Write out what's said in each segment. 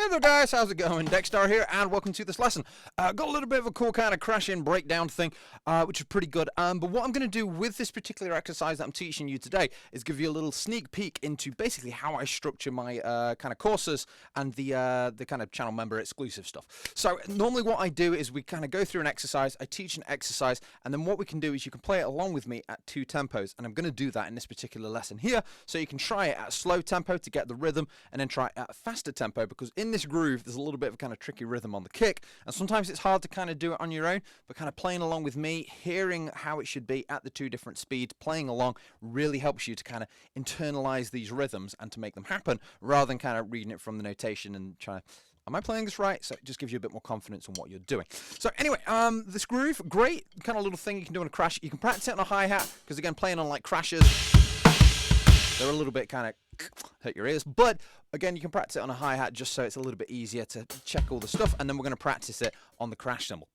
Hey there guys, how's it going? Dexter here, and welcome to this lesson. Got a little bit of a cool kind of crash-in breakdown thing, which is pretty good. But what I'm going to do with this particular exercise that I'm teaching you today is give you a little sneak peek into basically how I structure my kind of courses and the kind of channel member exclusive stuff. So normally what I do is we kind of go through an exercise, I teach an exercise, and then what we can do is you can play it along with me at 2 tempos, and I'm going to do that in this particular lesson here, so you can try it at a slow tempo to get the rhythm, and then try it at a faster tempo, because in this groove there's a little bit of a kind of tricky rhythm on the kick, and sometimes it's hard to kind of do it on your own, but kind of playing along with me, hearing how it should be at the 2 different speeds, playing along really helps you to kind of internalize these rhythms and to make them happen, rather than kind of reading it from the notation and trying to, am I playing this right? So it just gives you a bit more confidence in what you're doing. So anyway, this groove, great kind of little thing you can do on a crash. You can practice it on a hi-hat, because again, playing on like crashes, they're a little bit kind of hurt your ears, but again, you can practice it on a hi-hat just so it's a little bit easier to check all the stuff, and then we're going to practice it on the crash cymbal.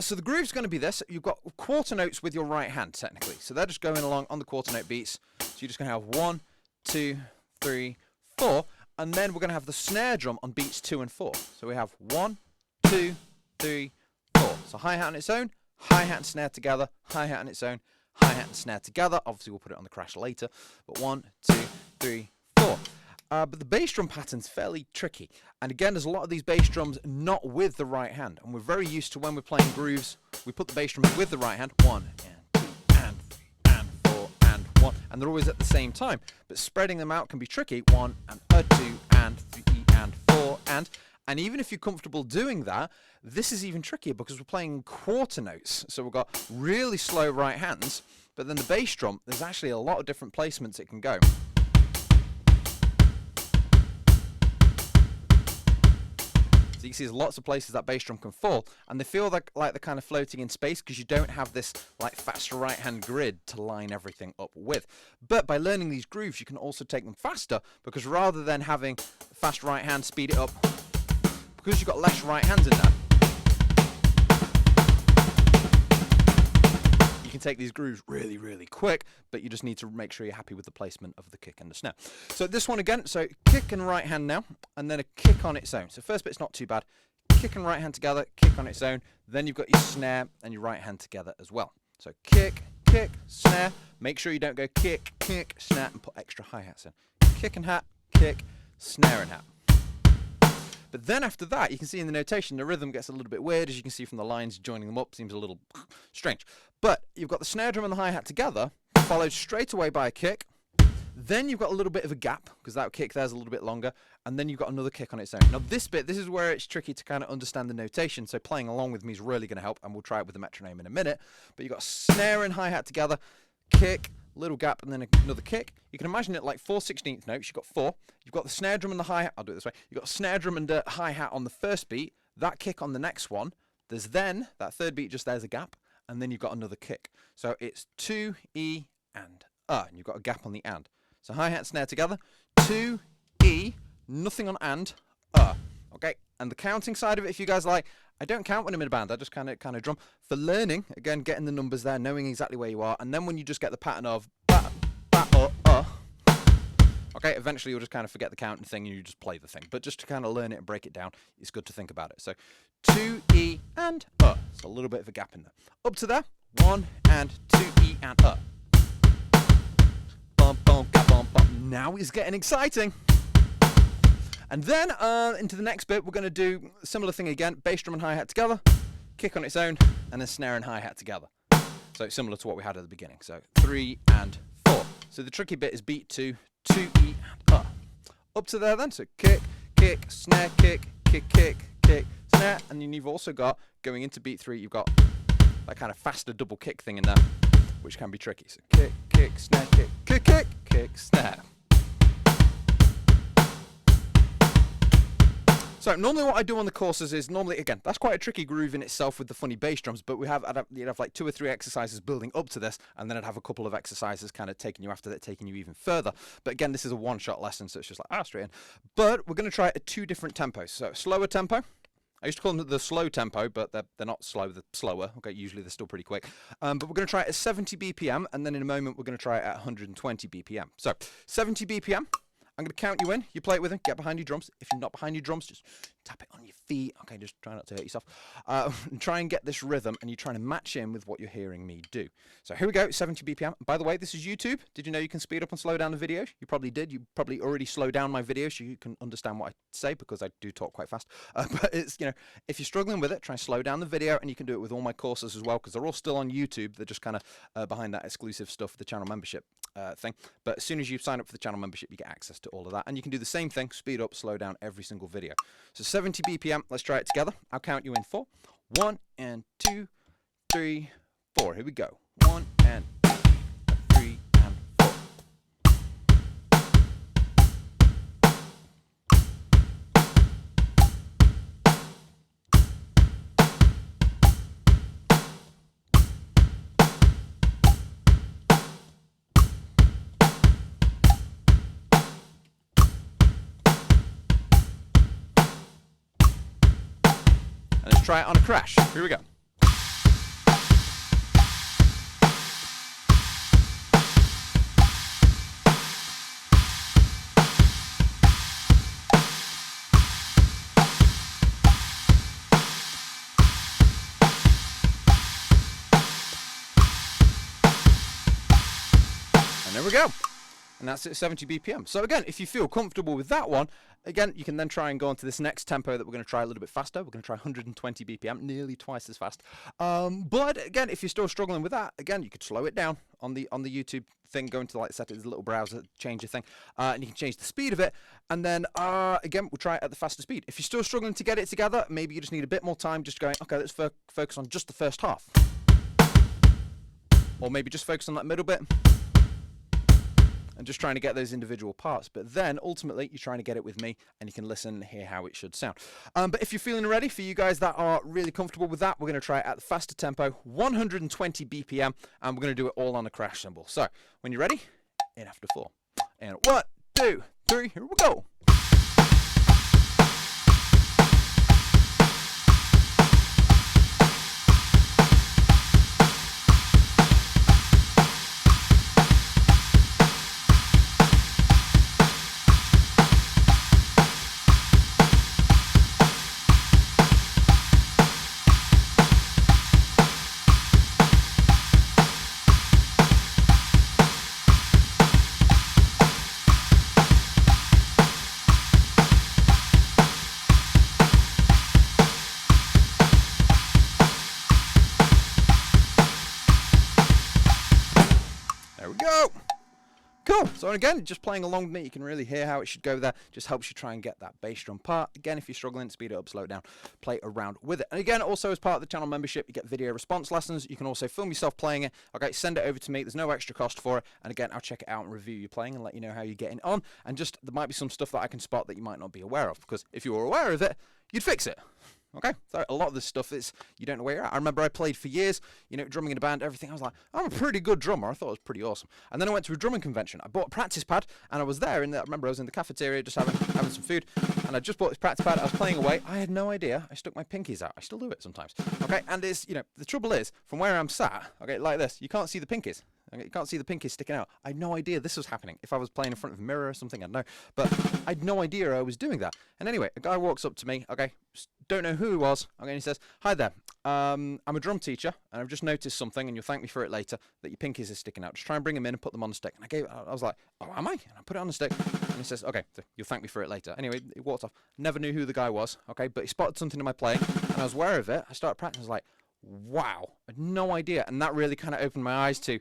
So the groove's going to be this. You've got quarter notes with your right hand, technically. So they're just going along on the quarter note beats. So you're just going to have 1, 2, 3, 4, and then we're going to have the snare drum on beats 2 and 4. So we have 1, 2, 3, 4. So hi-hat on its own, hi-hat and snare together, hi-hat on its own, hi-hat and snare together. Obviously, we'll put it on the crash later, but 1, 2, 3, 4. But the bass drum pattern's fairly tricky. And again, there's a lot of these bass drums not with the right hand. And we're very used to when we're playing grooves, we put the bass drums with the right hand. 1, and 2, and 3, and 4, and 1. And they're always at the same time. But spreading them out can be tricky. 1, and 2, and 3, and 4, and... And even if you're comfortable doing that, this is even trickier because we're playing quarter notes. So we've got really slow right hands, but then the bass drum, there's actually a lot of different placements it can go. So you can see there's lots of places that bass drum can fall, and they feel like they're kind of floating in space because you don't have this like faster right hand grid to line everything up with. But by learning these grooves, you can also take them faster, because rather than having fast right hand speed it up, because you've got less right hands in there, you can take these grooves really, really quick, but you just need to make sure you're happy with the placement of the kick and the snare. So this one again, so kick and right hand now, and then a kick on its own. So first bit's not too bad. Kick and right hand together, kick on its own. Then you've got your snare and your right hand together as well. So kick, kick, snare. Make sure you don't go kick, kick, snare, and put extra hi-hats in. Kick and hat, kick, snare and hat. But then after that, you can see in the notation, the rhythm gets a little bit weird, as you can see from the lines joining them up, seems a little strange. But you've got the snare drum and the hi-hat together, followed straight away by a kick. Then you've got a little bit of a gap, because that kick there's a little bit longer, and then you've got another kick on its own. Now this bit, this is where it's tricky to kind of understand the notation, so playing along with me is really going to help, and we'll try it with the metronome in a minute. But you've got snare and hi-hat together, kick, little gap, and then another kick. You can imagine it like 4/16 notes. You've got 4. You've got the snare drum and the hi-hat. I'll do it this way. You've got snare drum and a hi-hat on the first beat, that kick on the next one. There's then, that third beat, just there's a gap, and then you've got another kick. So it's 2, E, and you've got a gap on the and. So hi-hat, snare together, 2, E, nothing on and, okay? And the counting side of it, if you guys like, I don't count when I'm in a band, I just kind of drum. For learning, again, getting the numbers there, knowing exactly where you are, and then when you just get the pattern of ba, ba, okay, eventually you'll just kind of forget the counting thing and you just play the thing. But just to kind of learn it and break it down, it's good to think about it. So 2, E, and so a little bit of a gap in there. Up to there, 1, and 2, E, and Bum, bum, ga, bum, bum. Now it's getting exciting. And then into the next bit, we're going to do a similar thing again. Bass drum and hi-hat together, kick on its own, and then snare and hi-hat together. So it's similar to what we had at the beginning. So 3 and 4. So the tricky bit is beat 2, 2, E, and Up to there then. So kick, kick, snare, kick, kick, kick, kick, snare. And then you've also got, going into beat 3, you've got that kind of faster double kick thing in there, which can be tricky. So kick, kick, snare, kick, kick, kick, kick, snare. So normally what I do on the courses is normally, again, that's quite a tricky groove in itself with the funny bass drums, but you'd have like 2 or 3 exercises building up to this, and then I'd have a couple of exercises kind of taking you after that, taking you even further. But again, this is a one-shot lesson, so it's just like, straight in. But we're going to try it at 2 different tempos. So slower tempo. I used to call them the slow tempo, but they're not slow, they're slower. Okay, usually they're still pretty quick. But we're going to try it at 70 BPM, and then in a moment we're going to try it at 120 BPM. So 70 BPM. I'm going to count you in. You play it with me. Get behind your drums. If you're not behind your drums, just tap it on your feet. Okay, just try not to hurt yourself. And try and get this rhythm, and you're trying to match in with what you're hearing me do. So here we go, 70 BPM. By the way, this is YouTube. Did you know you can speed up and slow down the video? You probably did. You probably already slowed down my video so you can understand what I say, because I do talk quite fast. But it's, you know, if you're struggling with it, try and slow down the video, and you can do it with all my courses as well, because they're all still on YouTube. They're just kind of behind that exclusive stuff, the channel membership thing. But as soon as you sign up for the channel membership, you get access to all of that, and you can do the same thing, speed up, slow down every single video. So 70 BPM, let's try it together. I'll count you in 4. 1 and 2, 3, 4. Here we go. 1 and 2, 3 and 4. And let's try it on a crash. Here we go. And there we go. And that's at 70 BPM. So again, if you feel comfortable with that one, again, you can then try and go on to this next tempo that we're going to try a little bit faster. We're going to try 120 BPM, nearly twice as fast. But again, if you're still struggling with that, again, you could slow it down on the YouTube thing, go into like set it as a little browser, change your thing, and you can change the speed of it. And then again, we'll try it at the faster speed. If you're still struggling to get it together, maybe you just need a bit more time, just going, okay, let's focus on just the first half. Or maybe just focus on that middle bit. And just trying to get those individual parts. But then ultimately you're trying to get it with me, and you can listen and hear how it should sound. But if you're feeling ready, for you guys that are really comfortable with that, we're going to try it at the faster tempo, 120 BPM, and we're going to do it all on a crash cymbal. So when you're ready, in after 4. And 1, 2, 3, here we go. Go. Cool. So again, just playing along with me, you can really hear how it should go there. Just helps you try and get that bass drum part. Again, if you're struggling, speed it up, slow it down, play around with it. And again, also as part of the channel membership, you get video response lessons. You can also film yourself playing it. Okay, send it over to me. There's no extra cost for it. And again, I'll check it out and review you playing and let you know how you're getting on. And just, there might be some stuff that I can spot that you might not be aware of, because if you were aware of it, you'd fix it. Okay, so a lot of this stuff is, you don't know where you're at. I remember I played for years, you know, drumming in a band, everything. I was like, I'm a pretty good drummer. I thought it was pretty awesome. And then I went to a drumming convention. I bought a practice pad, and I was there. I remember I was in the cafeteria just having some food, and I just bought this practice pad. I was playing away. I had no idea. I stuck my pinkies out. I still do it sometimes. Okay, and it's, you know, the trouble is, from where I'm sat, okay, like this, you can't see the pinkies. Okay, you can't see the pinkies sticking out. I had no idea this was happening. If I was playing in front of a mirror or something, I don't know. But I had no idea I was doing that. And anyway, a guy walks up to me, okay, don't know who he was, okay, and he says, hi there, I'm a drum teacher, and I've just noticed something, and you'll thank me for it later, that your pinkies are sticking out. Just try and bring them in and put them on the stick. And I was like, oh, am I? And I put it on the stick, and he says, okay, so you'll thank me for it later. Anyway, he walked off. Never knew who the guy was, okay, but he spotted something in my playing, and I was aware of it. I started practicing. I was like, wow, I had no idea. And that really kind of opened my eyes to,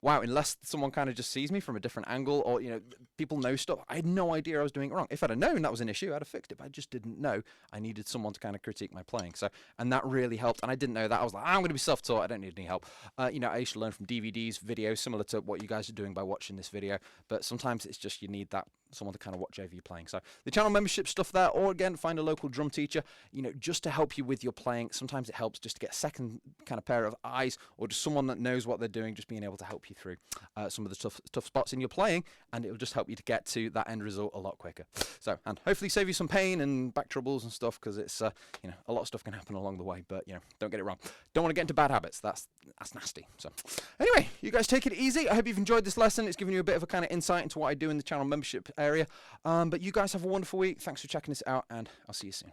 wow, unless someone kind of just sees me from a different angle, or, you know, people know stuff. I had no idea I was doing it wrong. If I'd have known that was an issue, I'd have fixed it, but I just didn't know. I needed someone to kind of critique my playing. So, and that really helped. And I didn't know that. I was like, I'm going to be self-taught. I don't need any help. You know, I used to learn from DVDs, videos, similar to what you guys are doing by watching this video. But sometimes it's just, you need that someone to kind of watch over you playing. So the channel membership stuff there, or again, find a local drum teacher, you know, just to help you with your playing. Sometimes it helps just to get a second kind of pair of eyes, or just someone that knows what they're doing, just being able to help you through some of the tough spots in your playing, and it'll just help you to get to that end result a lot quicker. So, and hopefully save you some pain and back troubles and stuff, because it's, you know, a lot of stuff can happen along the way, but, you know, don't get it wrong. Don't want to get into bad habits. That's nasty. So anyway, you guys take it easy. I hope you've enjoyed this lesson. It's given you a bit of a kind of insight into what I do in the channel membership area. But you guys have a wonderful week. Thanks for checking this out, and I'll see you soon.